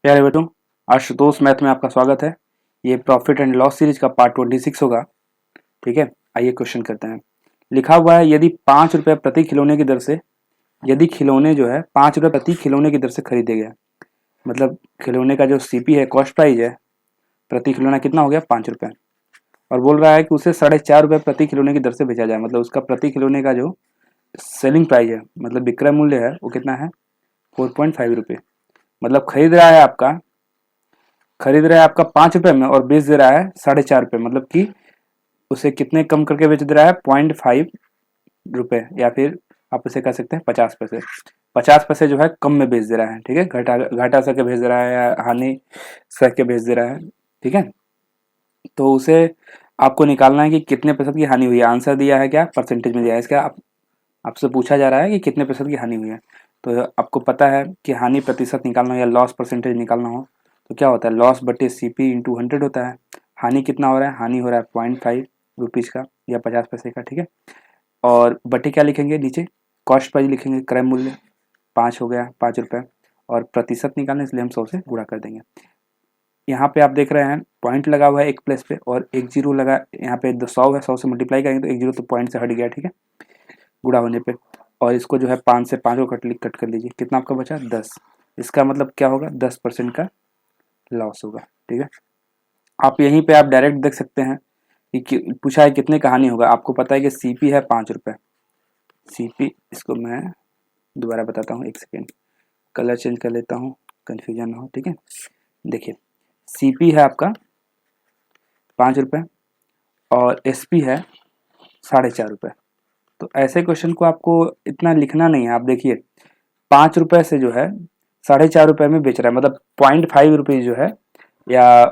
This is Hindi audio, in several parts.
प्यारे बच्चों, आशुतोष मैथ में आपका स्वागत है। ये प्रॉफिट एंड लॉस सीरीज का पार्ट 26 होगा। ठीक है, आइए क्वेश्चन करते हैं। लिखा हुआ है यदि 5 रुपये प्रति खिलौने की दर से यदि खिलौने जो है 5 रुपये प्रति खिलौने की दर से खरीदे गए, मतलब खिलौने का जो सीपी है, कॉस्ट प्राइस है, प्रति खिलौना कितना हो गया 5 रुपये। और बोल रहा है कि उसे 4.5 रुपये प्रति खिलौने की दर से बेचा जाए, मतलब उसका प्रति खिलौने का जो सेलिंग प्राइस है, मतलब विक्रय मूल्य है, वो कितना है 4.5 रुपये। मतलब खरीद रहा है आपका 5 रुपये में और बेच दे रहा है 4.5 रुपये, मतलब कि उसे कितने कम करके बेच दे रहा है 0.5 रुपये, या फिर आप उसे कह सकते हैं 50 पैसे। 50 पैसे जो है कम में बेच दे रहा है। ठीक है, घाटा घाटा सह के बेच दे रहा है या हानि सह के बेच दे रहा है। ठीक है, तो उसे आपको निकालना है कि कितने प्रतिशत की हानि हुई है। आंसर दिया है क्या, परसेंटेज में दिया है। इसका आपसे पूछा जा रहा है कि कितने प्रतिशत की हानि हुई है। तो आपको पता है कि हानि प्रतिशत निकालना हो या लॉस परसेंटेज निकालना हो तो क्या होता है, लॉस बटे सीपी इंटू 100 होता है। हानि कितना हो रहा है, हानि हो रहा है 0.5 रुपीज़ का या 50 पैसे का। ठीक है, और बटे क्या लिखेंगे, नीचे कॉस्ट प्राइस लिखेंगे, क्रय मूल्य 5 हो गया, 5 रुपये, और प्रतिशत निकालने इसलिए हम 100 से गुणा कर देंगे। यहाँ पे आप देख रहे हैं पॉइंट लगा हुआ है एक प्लेस पे और एक जीरो लगा, यहाँ पे 100 है, 100 से मल्टीप्लाई करेंगे तो एक जीरो तो पॉइंट से हट गया। ठीक है, गुणा होने पे, और इसको जो है 5 से 5 को कट कर लीजिए, कितना आपका बचा 10। इसका मतलब क्या होगा, 10% का लॉस होगा। ठीक है, आप यहीं पे आप डायरेक्ट देख सकते हैं कि पूछा है कितने का हानि होगा। आपको पता है कि सीपी है 5 रुपये। सीपी, इसको मैं दोबारा बताता हूँ, एक सेकेंड, कलर चेंज कर लेता हूँ, कन्फ्यूजन ना हो। ठीक है, देखिए सीपी है आपका 5 रुपये और एसपी है 4.5 रुपये। तो ऐसे क्वेश्चन को आपको इतना लिखना नहीं है। आप देखिए 5 रुपये से जो है 4.5 रुपये में बेच रहा है, मतलब 0.5 रुपीज़ जो है, या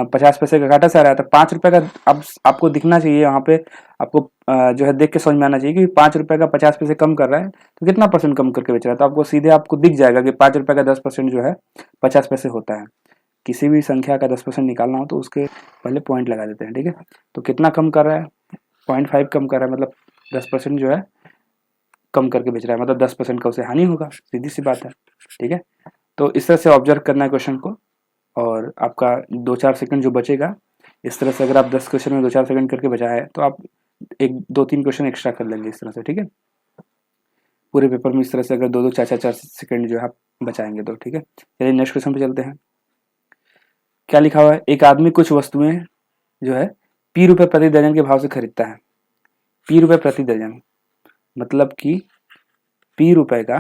50 पैसे का घाटा से आ रहा है। तो 5 रुपये का अब आपको दिखना चाहिए यहाँ पे। आपको जो है देख के समझ में आना चाहिए कि 5 रुपये का 50 पैसे कम कर रहा है तो कितना परसेंट कम करके बेच रहा है। तो आपको सीधे आपको दिख जाएगा कि 5 रुपये का 10% जो है 50 पैसे होता है। किसी भी संख्या का 10% निकालना हो तो उसके पहले पॉइंट लगा देते हैं। ठीक है, तो कितना कम कर रहा है, 0.5 कम कर रहा है, मतलब 10% जो है कम करके बेच रहा है, मतलब 10% का उसे हानि होगा, सीधी सी बात है। ठीक है, तो इस तरह से ऑब्जर्व करना है क्वेश्चन को, और आपका 2-4 सेकंड जो बचेगा, इस तरह से अगर आप 10 क्वेश्चन में 2-4 सेकंड करके बचाए तो आप 1-2-3 क्वेश्चन एक्स्ट्रा कर लेंगे इस तरह से। ठीक है, पूरे पेपर में इस तरह से अगर 2-2, 4-4 सेकंड जो है आप बचाएंगे तो। ठीक है, चलिए नेक्स्ट क्वेश्चन पे चलते हैं। क्या लिखा हुआ है, एक आदमी कुछ वस्तुएं जो है P रुपये प्रति दर्जन के भाव से खरीदता है। P रुपये प्रति दर्जन मतलब कि P रुपये का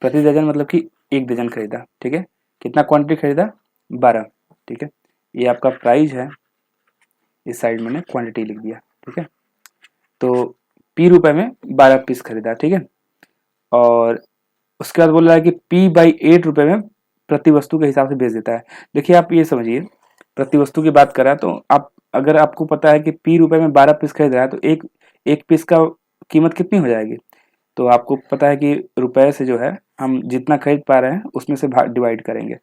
प्रति दर्जन मतलब कि एक दर्जन खरीदा। ठीक है, कितना क्वांटिटी खरीदा, 12। ठीक है, ये आपका प्राइस है, इस साइड मैंने क्वांटिटी लिख दिया। ठीक है, तो P रुपये में 12 पीस खरीदा। ठीक है, और उसके बाद बोल रहा है कि P/8 रुपये में प्रति वस्तु के हिसाब से बेच देता है। देखिए आप ये समझिए, प्रति वस्तु की बात कर रहा है तो आप, अगर आपको पता है कि P रुपये में 12 पीस खरीद रहा है तो एक एक पीस का कीमत कितनी हो जाएगी। तो आपको पता है कि रुपए से जो है हम जितना खरीद पा रहे हैं उसमें से डिवाइड करेंगे।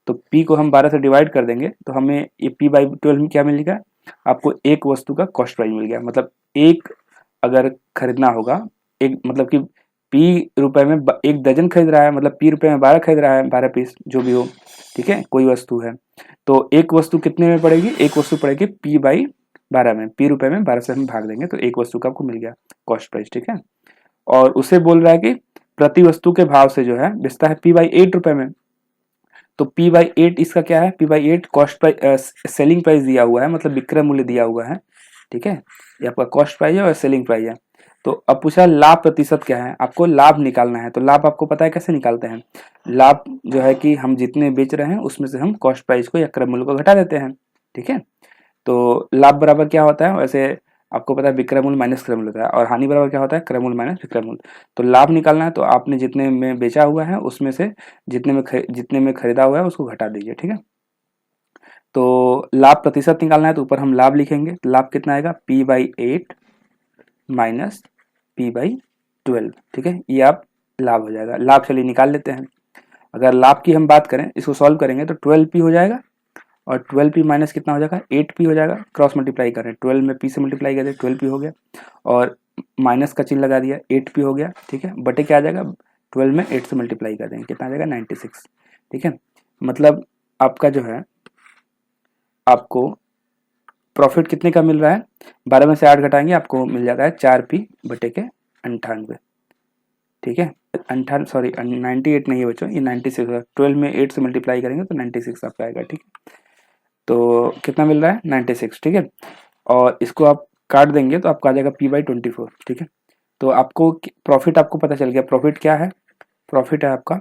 तो P को हम 12 से डिवाइड कर देंगे तो हमें ये P/12 में क्या मिलेगा, आपको एक वस्तु का कॉस्ट प्राइस मिल गया। मतलब एक अगर खरीदना होगा, एक मतलब कि P रुपये में एक दर्जन खरीद रहा है, मतलब P रुपये में 12 खरीद रहा है, 12 पीस जो भी हो। ठीक है, कोई वस्तु है तो एक वस्तु कितने में पड़ेगी, एक वस्तु पड़ेगी P/12 में। P रुपये में 12 से हम भाग देंगे तो एक वस्तु का आपको मिल गया कॉस्ट प्राइस। ठीक है, और उसे बोल रहा है कि प्रति वस्तु के भाव से जो है बेचता है P/8 रुपये में। तो P/8 इसका क्या है, P/8 cost price, selling price दिया हुआ है, मतलब विक्रय मूल्य दिया हुआ है। ठीक है, ये आपका कॉस्ट प्राइस है और सेलिंग प्राइस है। तो अब पूछा लाभ प्रतिशत क्या है, आपको लाभ निकालना है। तो लाभ आपको पता है कैसे निकालते हैं, लाभ जो है कि हम जितने बेच रहे हैं उसमें से हम कॉस्ट प्राइस को या क्रय मूल्य को घटा देते हैं। ठीक है, तो लाभ बराबर क्या होता है, वैसे आपको पता है विक्रय मूल्य माइनस क्रय मूल्य होता है, और हानि बराबर क्या होता है, क्रय मूल्य माइनस विक्रय मूल्य। तो लाभ निकालना है तो आपने जितने में बेचा हुआ है उसमें से जितने में खरीदा हुआ है उसको घटा दीजिए। ठीक है, तो लाभ प्रतिशत निकालना है तो ऊपर हम लाभ लिखेंगे। तो लाभ कितना आएगा, P/8 माइनस P/12। ठीक है, ये आप लाभ हो जाएगा। लाभ चलिए निकाल लेते हैं। अगर लाभ की हम बात करें, इसको सॉल्व करेंगे तो 12P हो जाएगा, और 12P माइनस कितना हो जाएगा, 8P हो जाएगा। क्रॉस मल्टीप्लाई करें, 12 में P से मल्टीप्लाई करें 12P हो गया, और माइनस का चिन्ह लगा दिया, 8P हो गया। ठीक है, बटे क्या आ जाएगा, 12 में 8 से मल्टीप्लाई कर देंगे कितना आ जाएगा 96। ठीक है, मतलब आपका जो है आपको प्रॉफिट कितने का मिल रहा है, 12 में से 8 घटाएंगे आपको मिल जाता है 4p/98। ठीक है, 98 सॉरी 98 नहीं है बच्चों, ये 96 है। 12 में 8 से मल्टीप्लाई करेंगे तो 96 आपका आएगा। ठीक है, तो कितना मिल रहा है 96। ठीक है, और इसको आप काट देंगे तो आपका आ जाएगा p/24। ठीक है, तो आपको प्रॉफिट आपको पता चल गया। प्रॉफिट क्या है, प्रॉफिट है आपका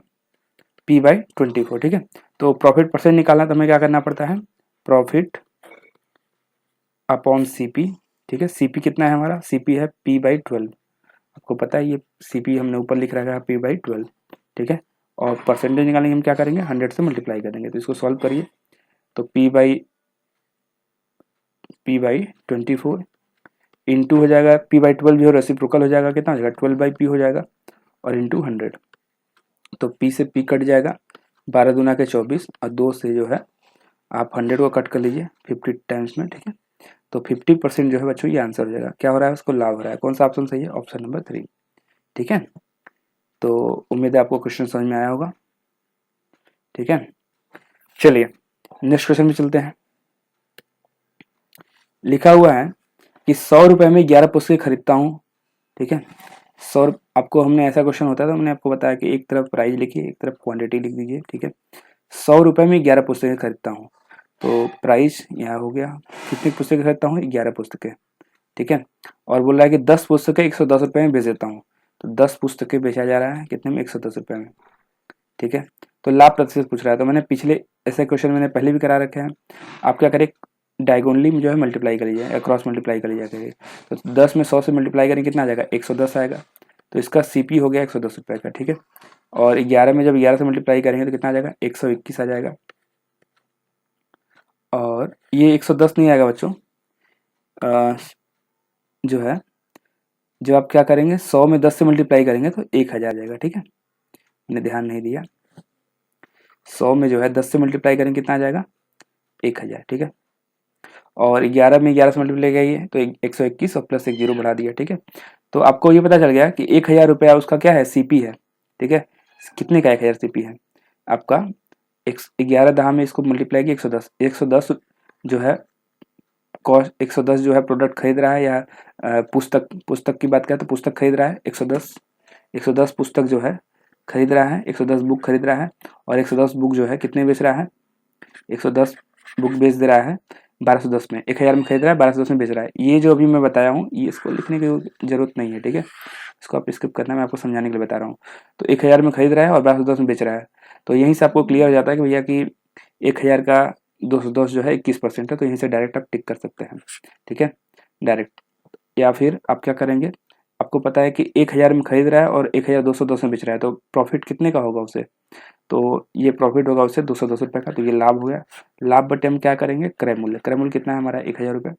p/24। ठीक है, तो प्रॉफिट परसेंट निकालना तो हमें क्या करना पड़ता है, प्रॉफिट अपॉन सीपी। ठीक है, सीपी कितना है हमारा, सीपी है p/12। आपको पता है ये सीपी हमने ऊपर लिख रखा है p/12। ठीक है, और परसेंटेज निकालेंगे हम क्या करेंगे, 100 से मल्टीप्लाई करेंगे। तो इसको सॉल्व करिए, तो p/24 इंटू हो जाएगा p/12 जो रेसिप्रोकल हो जाएगा, कितना हो जाएगा 12/p हो जाएगा, और इंटू 100। तो p से p कट जाएगा, 12 दूना के 24, और 2 से जो है आप 100 को कट कर लीजिए 50 टाइम्स में। ठीक है, तो 50% जो है बच्चों ये आंसर हो जाएगा। क्या हो रहा है, उसको लाभ हो रहा है। कौन सा ऑप्शन सही है, ऑप्शन नंबर 3। ठीक है, तो उम्मीद है आपको क्वेश्चन समझ में आया होगा। ठीक है, चलिए नेक्स्ट क्वेश्चन में चलते हैं। लिखा हुआ है कि 100 रुपए में 11 पुस्तकें खरीदता हूँ। ठीक है, 100 आपको हमने ऐसा क्वेश्चन होता है तो हमने आपको बताया कि एक तरफ प्राइस लिखिए, एक तरफ क्वांटिटी लिख दीजिए। ठीक है, 100 रुपए में 11 पुस्तकें खरीदता हूँ, तो प्राइस यहाँ हो गया, कितनी पुस्तकें खरीदता हूँ, 11 पुस्तकें। ठीक है, और बोल रहा है कि 10 पुस्तकें 110 रुपए में बेच देता हूँ, तो 10 पुस्तकें बेचा जा रहा है कितने में, 110 रुपए में। ठीक है, तो लाभ प्रतिशत पूछ रहा है, तो मैंने पिछले ऐसे क्वेश्चन मैंने पहले भी करा रखे हैं। आप क्या करें, डायगोनली में जो है मल्टीप्लाई कर लीजिए या क्रॉस मल्टीप्लाई कर लीजिए। तो 10 में 100 से मल्टीप्लाई करें कितना आ जाएगा, 110 आएगा। तो इसका सीपी हो गया 110 रुपये का। ठीक है, और 11 में जब 11 से मल्टीप्लाई करेंगे तो कितना आ जाएगा, 121 आ जाएगा। और ये 110 नहीं आएगा बच्चों, जो है जब आप क्या करेंगे 100 में 10 से मल्टीप्लाई करेंगे तो 1000 आ जाएगा। ठीक है, मैंने ध्यान नहीं दिया, 100 में जो है 10 से मल्टीप्लाई करेंगे कितना आ जाएगा, 1000। ठीक है, और 11 में 11 से मल्टीप्लाई करिए तो 121 और प्लस एक जीरो बढ़ा दिया। ठीक है, तो आपको ये पता चल गया कि 1000 रुपया उसका क्या है, सीपी है। ठीक है, कितने का 1000 सीपी है आपका, 11 दहा में इसको मल्टीप्लाई किया 110, 110 जो है कॉस्ट, 110 जो है प्रोडक्ट खरीद रहा है, या पुस्तक की बात करें तो पुस्तक खरीद रहा है 110 पुस्तक जो है खरीद रहा है, 110 बुक खरीद रहा है, और 110 बुक जो है कितने बेच रहा है, 110 बुक बेच दे रहा है 1210 में, 1000 में खरीद रहा है 1210 में बेच रहा है। ये जो अभी मैं बताया हूँ ये इसको लिखने की जरूरत नहीं है। ठीक है, इसको आप स्किप करना, मैं आपको समझाने के लिए बता रहा हूँ। तो 1000 में खरीद रहा है और 1210 में बेच रहा है, तो यहीं से आपको क्लियर हो जाता है कि भैया कि 1000 का 210 जो है 21% है, तो यहीं से डायरेक्ट आप टिक कर सकते हैं। ठीक है, डायरेक्ट। या फिर आप क्या करेंगे, आपको पता है कि 1000 में खरीद रहा है और 1210 में बेच रहा है, तो प्रॉफिट कितने का होगा उसे, तो ये प्रॉफिट होगा उससे 210 रुपये का, तो ये लाभ हो गया। लाभ बटे हम क्या करेंगे, क्रय मूल्य। क्रय मूल्य कितना है हमारा, 1000 रुपये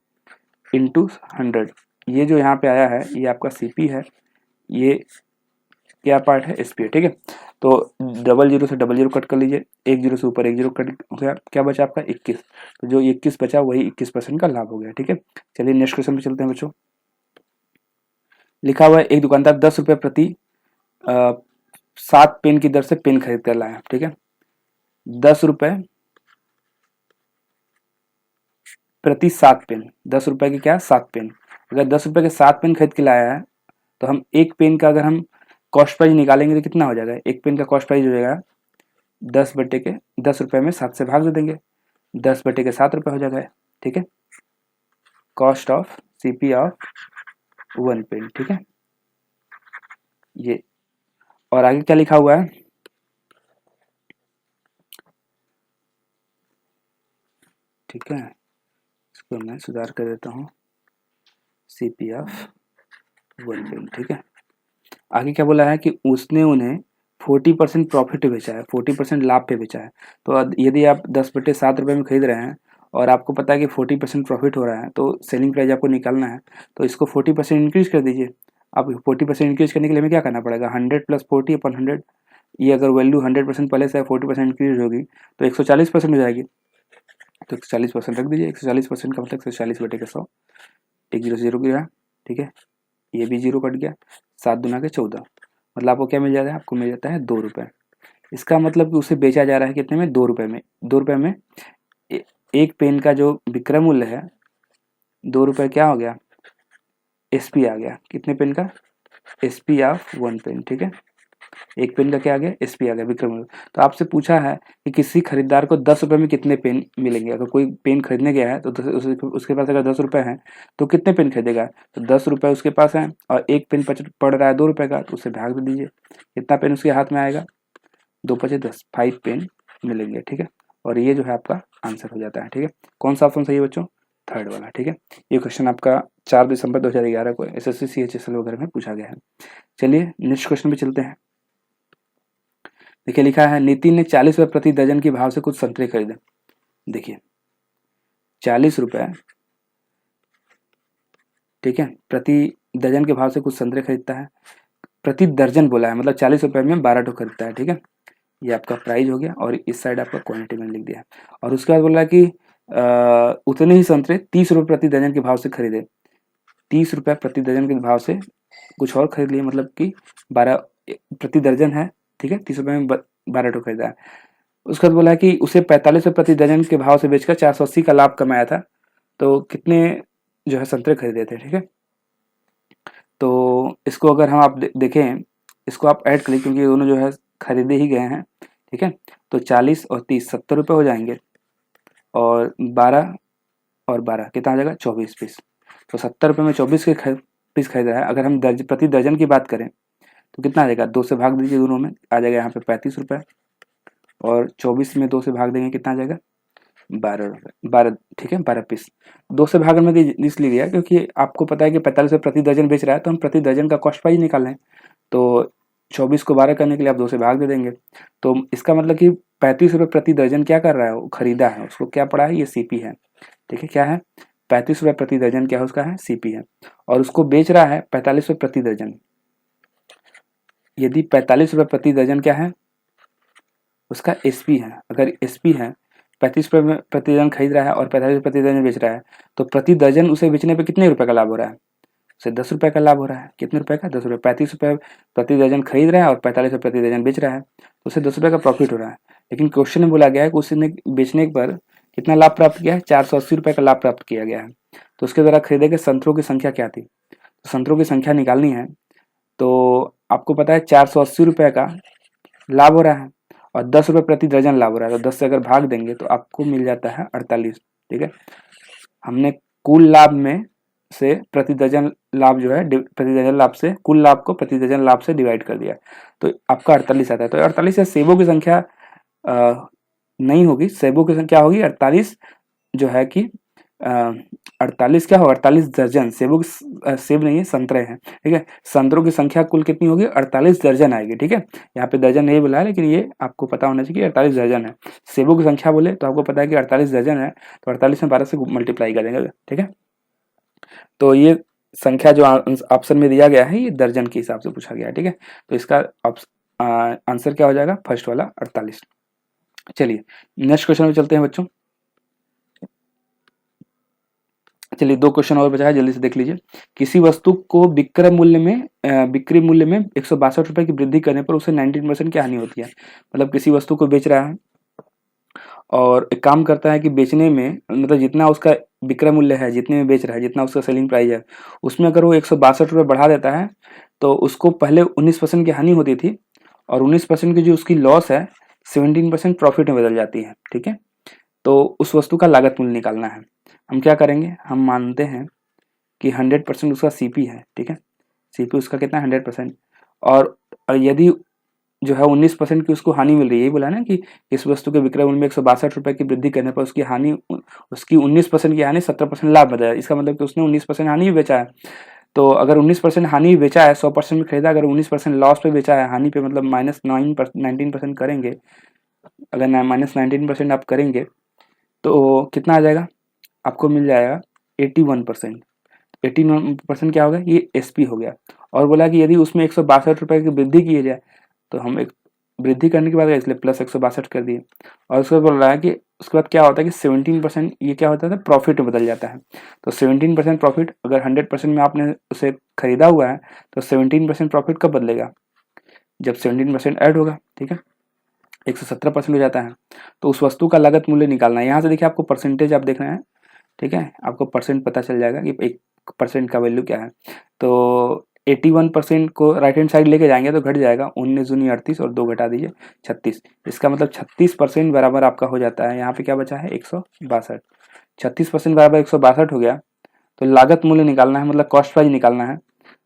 इंटू 100। ये जो यहाँ पे आया है ये आपका सीपी है, ये क्या पार्ट है, एसपी है। ठीक है, तो 00 से 00 कट कर लीजिए, 10 से ऊपर 10 कट हो गया, क्या बचा आपका 21। तो जो 21 बचा वही 21% का लाभ हो गया। ठीक है, चलिए नेक्स्ट क्वेश्चन पे चलते हैं बच्चों। लिखा हुआ है एक दुकानदार 10 रुपये प्रति 7 पेन की दर से पेन खरीद कर लाया। ठीक है, 10 रुपये प्रति 7 पेन, 10 रुपए के क्या 7 पेन। अगर 10 रुपए के 7 पेन खरीद के लाया है तो हम एक पेन का अगर हम कॉस्ट प्राइस निकालेंगे तो कितना हो जाएगा, एक पेन का कॉस्ट प्राइस हो जाएगा 10 बटे के 10 रुपए में 7 से भाग दे देंगे, 10 बटे के 7 रुपये हो जाएगा। ठीक है, cost of CP of 1 pen. ठीक है, ये और आगे क्या लिखा हुआ है, ठीक है इसको मैं सुधार कर देता हूँ, सीपी ऑफ 1 पेन। ठीक है, आगे क्या बोला है कि उसने उन्हें 40% प्रॉफिट पे बेचा है, 40% लाभ पे बेचा है। तो यदि आप 10/7 रुपये में खरीद रहे हैं और आपको पता है कि 40% प्रॉफिट हो रहा है, तो सेलिंग प्राइस आपको निकालना है, तो इसको 40% इंक्रीज कर दीजिए। आप 40% इंक्रीज करने के लिए हमें क्या करना पड़ेगा, 100 + 40/100। ये अगर वैल्यू 100% पहले से 40% इंक्रीज होगी तो 140% हो जाएगी, तो 140% रख दीजिए। 140% का मतलब 140 बटे के 100, 1 0 से 0 गया। ठीक है, ये भी 0 कट गया, 7 दूना के 14, मतलब आपको क्या मिल जाता है, आपको मिल जाता है 2 रुपये। इसका मतलब कि उसे बेचा जा रहा है कितने में, 2 रुपये में। 2 रुपये में एक पेन का जो विक्रय मूल्य है 2 रुपये, क्या हो गया, एसपी आ गया। कितने पेन का, एसपी ऑफ 1 पेन, ठीक है। एक पेन का क्या आ गया, एसपी आ गया, विक्रय मूल्य। तो आपसे पूछा है कि किसी खरीदार को 10 रुपये में कितने पेन मिलेंगे। अगर कोई पेन खरीदने गया है तो उसके पास अगर 10 रुपये हैं तो कितने पेन खरीदेगा, तो 10 रुपये उसके पास है और एक पेन पड़ रहा है 2 रुपये का, तो उसे भाग दे दीजिए। कितना पेन उसके हाथ में आएगा, 2 पचे 10, 5 पेन मिलेंगे, ठीक है। और ये जो है आपका आंसर हो जाता है, ठीक है। कौन सा ऑप्शन सही है बच्चों, थर्ड वाला, ठीक है। ये क्वेश्चन आपका 4 दिसंबर 2011 को एसएससी सीएचएसएल वगैरह में पूछा गया है। चलिए नेक्स्ट क्वेश्चन पे चलते हैं। देखिए लिखा है, नितिन ने 40 रुपये प्रति दर्जन के भाव से कुछ संतरे खरीदे। देखिए 40 रुपये, ठीक है, प्रति दर्जन के भाव से कुछ संतरे खरीदता है। प्रति दर्जन बोला है, मतलब 40 रुपये में 12 ठो खरीदता है, ठीक है। ये आपका प्राइस हो गया और इस साइड आपका क्वांटिटी में लिख दिया। और उसके बाद बोल रहा है कि उतने ही संतरे 30 रुपये प्रति दर्जन के भाव से खरीदे। 30 रुपये प्रति दर्जन के भाव से कुछ और खरीद लिए, मतलब कि 12 प्रति दर्जन है, ठीक है। 30 रुपये में 12 ठो खरीदा है। उसके बाद बोला है कि उसे 45 रुपये प्रति दर्जन के भाव से बेचकर 480 का लाभ कमाया था। तो कितने जो है संतरे खरीदे थे, ठीक है। तो इसको अगर हम आप देखें, इसको आप ऐड करें क्योंकि ये दोनों जो है खरीदे ही गए हैं, ठीक है। तो 40 और 30 70 रुपये हो जाएंगे और 12 और 12 कितना आ जाएगा, 24 पीस। तो 70 रुपये में 24 के पीस खरीदा है। अगर हम प्रति दर्जन की बात करें तो कितना आ जाएगा, 2 से भाग दीजिए, दोनों में आ जाएगा यहाँ पे 35 रुपये और 24 में 2 से भाग देंगे, कितना आ जाएगा, 12 रुपये, 12, ठीक है, 12 पीस। 2 से भागने में इसलिए लिया क्योंकि आपको पता है कि 45 रुपये प्रति दर्जन बेच रहा है, तो हम प्रति दर्जन का कॉस्ट प्राइस निकाल लें। तो 24 को 12 करने के लिए आप 2 से भाग दे देंगे। तो इसका मतलब कि 35 रुपये प्रति दर्जन क्या कर रहा है, वो खरीदा है, उसको क्या पड़ा है, ये सीपी है, ठीक है। क्या है, 35 रुपये प्रति दर्जन क्या है, उसका है सीपी है। और उसको बेच रहा है 45 रुपये प्रति दर्जन। यदि 45 रुपये प्रति दर्जन क्या है, उसका एसपी है। अगर एसपी है, 35 रुपये प्रति दर्जन खरीद रहा है और 45 रुपये प्रति दर्जन बेच रहा है, तो प्रति दर्जन उसे बेचने पे कितने रुपए का लाभ हो रहा है, उसे 10 रुपये का लाभ हो रहा है। कितने रुपए का, 10 रुपये। 35 रुपये प्रति दर्जन खरीद रहा है और 45 रुपये प्रति दर्जन बेच रहा है, तो उसे 10 रुपये का प्रॉफिट हो रहा है। लेकिन क्वेश्चन में बोला गया है कि उसने बेचने पर कितना लाभ प्राप्त किया है, 480 रुपये का लाभ प्राप्त किया गया है। तो उसके द्वारा खरीदे गए संतरों की संख्या क्या थी, तो संतरों की संख्या निकालनी है। तो आपको पता है 480 रुपये का लाभ हो रहा है और 10 रुपये प्रति दर्जन लाभ हो रहा है। तो 10 से अगर भाग देंगे तो आपको मिल जाता है 48, ठीक है। हमने कुल लाभ में से प्रति दर्जन लाभ जो है, प्रति दर्जन लाभ से कुल लाभ को प्रति दर्जन लाभ से डिवाइड कर दिया, तो आपका 48 आता है। तो 48 से सेबों की संख्या नहीं होगी, सेबों की संख्या होगी 48, जो है कि 48 क्या हो, 48 दर्जन सेबों की, सेब नहीं है, संतरे हैं, ठीक है। संतरों की संख्या कुल कितनी होगी, 48 दर्जन आएगी, ठीक है। यहाँ पे दर्जन नहीं बोला है, लेकिन ये आपको पता होना चाहिए कि 48 दर्जन है। सेबों की संख्या बोले तो आपको पता है कि 48 दर्जन है, तो 48 में 12 से मल्टीप्लाई कर देंगे, ठीक है। तो ये संख्या जो ऑप्शन में दिया गया है, ये दर्जन के हिसाब से पूछा गया है, ठीक है। तो इसका आंसर क्या हो जाएगा, फर्स्ट वाला 48। चलिए नेक्स्ट क्वेश्चन में चलते हैं बच्चों। चलिए 2 क्वेश्चन और बचा है, जल्दी से देख लीजिए। किसी वस्तु को बिक्री मूल्य में 162 रुपए की वृद्धि करने पर उसे 19% की हानि होती है। मतलब किसी वस्तु को बेच रहा है और एक काम करता है कि बेचने में, मतलब जितना उसका विक्रय मूल्य है, जितने में बेच रहा है, जितना उसका सेलिंग प्राइस है, उसमें अगर वो 162 रुपये बढ़ा देता है तो उसको पहले 19% की हानि होती थी और 19% की जो उसकी लॉस है 17% प्रॉफिट में बदल जाती है, ठीक है। तो उस वस्तु का लागत मूल्य निकालना है। हम क्या करेंगे, हम मानते हैं कि 100% उसका सीपी है, ठीक है। सीपी उसका कितना, 100%। और यदि जो है 19% की उसको हानि मिल रही है, यही बोला ना कि इस वस्तु के विक्रय मूल्य में 162 रुपये की वृद्धि करने पर उसकी हानि, उसकी 19% की हानि 17% लाभ बदला। इसका मतलब कि उसने 19% हानि भी बेचा है। तो अगर 19% हानि बेचा है, 100% में खरीदा, अगर 19% लॉस पे बेचा है, हानि पे, मतलब -19% करेंगे, अगर -19% आप करेंगे तो कितना आ जाएगा, आपको मिल जाएगा 81%। 81% क्या होगा, ये एसपी हो गया। और बोला कि यदि उसमें 162 रुपये की वृद्धि की जाए, तो हम एक वृद्धि करने के बाद इसलिए प्लस 162 कर दिए। और उसके बाद बोल रहा है कि उसके बाद क्या होता है कि 17% ये क्या होता है, प्रॉफिट में बदल जाता है। तो 17% प्रॉफिट, अगर 100% में आपने उसे खरीदा हुआ है तो 17% प्रॉफिट कब बदलेगा, जब 17% ऐड होगा, ठीक है। 117% हो जाता है। तो उस वस्तु का लागत मूल्य निकालना है। यहाँ से देखिए आपको परसेंटेज आप देख रहे हैं, ठीक है, आपको परसेंट पता चल जाएगा कि 1% का वैल्यू क्या है। तो 81% को राइट हैंड साइड लेके जाएंगे तो घट जाएगा, 19 दूनी 38 और 2 घटा दीजिए 36। इसका मतलब 36% बराबर आपका हो जाता है। यहाँ पे क्या बचा है 162। 36% बराबर 162 हो गया। तो लागत मूल्य निकालना है, मतलब कॉस्ट प्राइस निकालना है।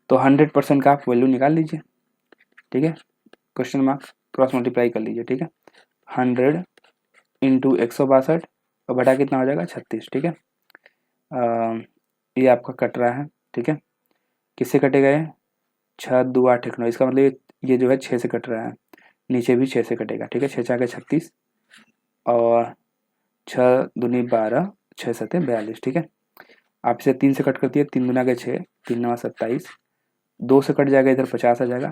तो 100% का आप वैल्यू निकाल लीजिए, ठीक है, क्वेश्चन मार्क क्रॉस मल्टीप्लाई कर लीजिए, ठीक है। 100 इंटू 162 और बटा कितना हो जाएगा 36, ठीक है। ये आपका कट रहा है, ठीक है। किससे कटेगा ये 6 2 8 1 9, इसका मतलब ये जो है 6 से कट रहा है, नीचे भी 6 से कटेगा, ठीक है। 6 4 36 और 6 दूनी 12 6 7 42, ठीक है। आप इसे 3 से कट करती है, 3 गुना के 6 3 9 27, 2 से कट जाएगा, इधर 50 आ जाएगा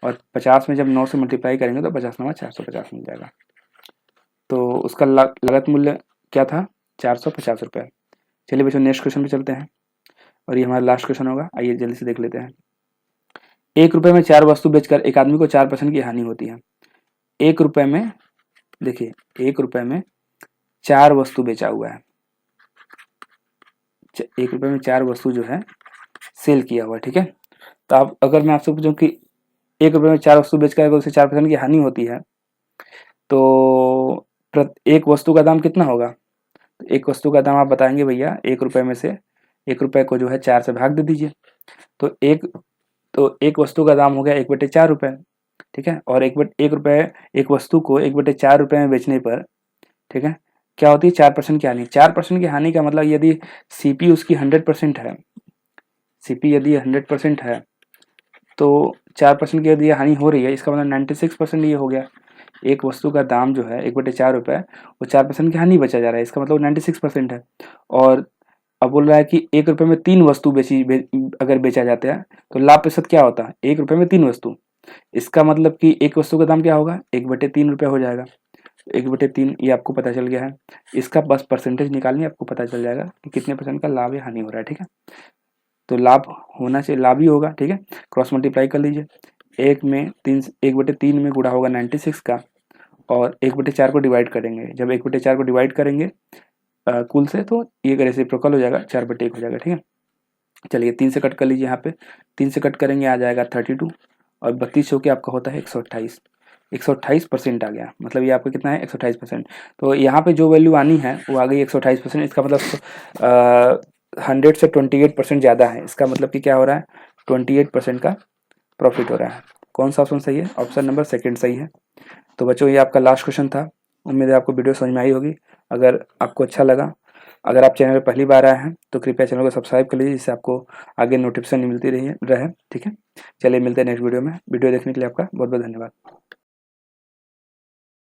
और 50 में जब 9 से मल्टीप्लाई करेंगे तो 50 9 450 मिल जाएगा। तो उसका लागत मूल्य क्या था 450 रुपये। चलिए बच्चों नेक्स्ट क्वेश्चन पे चलते हैं और ये हमारा लास्ट क्वेश्चन होगा। आइए जल्दी से देख लेते हैं। 1 रुपये में 4 वस्तु बेचकर एक आदमी को 4% की हानि होती है। 1 रुपये में, देखिए 1 रुपये में 4 वस्तु बेचा हुआ है। 1 रुपये में 4 वस्तु जो है सेल किया हुआ है, ठीक है। तो आप अगर मैं आपसे पूछूं कि 1 रुपये में 4 वस्तु बेचकर अगर उसे 4% की हानि होती है तो एक वस्तु का दाम कितना होगा। तो एक वस्तु का दाम आप बताएंगे भैया 1 रुपये में से 1 रुपये को जो है 4 से भाग दे दीजिए। तो एक वस्तु का दाम हो गया 1/4 रुपये, ठीक है। और 1 रुपये एक वस्तु को 1/4 रुपये में बेचने पर, ठीक है, क्या होती है 4% की हानि। 4% की हानि का मतलब यदि सीपी उसकी 100% है, सीपी यदि 100% है तो 4% की यदि हानि हो रही है, इसका मतलब 96% ये हो गया। एक वस्तु का दाम जो है 1/4 रुपये, वो 4% की हानि बचा जा रहा है, इसका मतलब 96% है। और अब बोल रहा है कि 1 रुपये में 3 वस्तु अगर बेचा जाता है तो लाभ प्रतिशत क्या होता है 1 रुपये में 3 वस्तु। इसका मतलब कि एक वस्तु का दाम क्या होगा 1/3 रुपये हो जाएगा। 1/3 ये आपको पता चल गया है। इसका बस परसेंटेज निकालनी, आपको पता चल जाएगा कि कितने परसेंट का लाभ या हानि हो रहा है, ठीक है। तो लाभ होना चाहिए, लाभ ही होगा, ठीक है। क्रॉस मल्टीप्लाई कर लीजिए। 1/3 में गुणा होगा 96 का और 1/4 को डिवाइड करेंगे। जब 1/4 को डिवाइड करेंगे कुल से तो ये रेसिप्रोकल हो जाएगा, 4/1 हो जाएगा, ठीक है। चलिए 3 से कट कर लीजिए। यहाँ पे 3 से कट करेंगे आ जाएगा 32 और 32 होके आपका होता है 128। 128% आ गया, मतलब ये आपका कितना है 128%। तो यहाँ पे जो वैल्यू आनी है वो आ गई 128%। इसका मतलब 100 से 28% ज़्यादा है। इसका मतलब कि क्या हो रहा है 28% का प्रॉफिट हो रहा है। कौन सा ऑप्शन सही है, ऑप्शन नंबर सेकंड सही है। तो बच्चों ये आपका लास्ट क्वेश्चन था। उम्मीद है आपको वीडियो समझ में आई होगी। अगर आपको अच्छा लगा, अगर आप चैनल पर पहली बार आए हैं तो कृपया चैनल को सब्सक्राइब कर लीजिए, जिससे आपको आगे नोटिफिकेशन मिलती रहे, ठीक है। चलिए मिलते हैं नेक्स्ट वीडियो में। वीडियो देखने के लिए आपका बहुत बहुत धन्यवाद।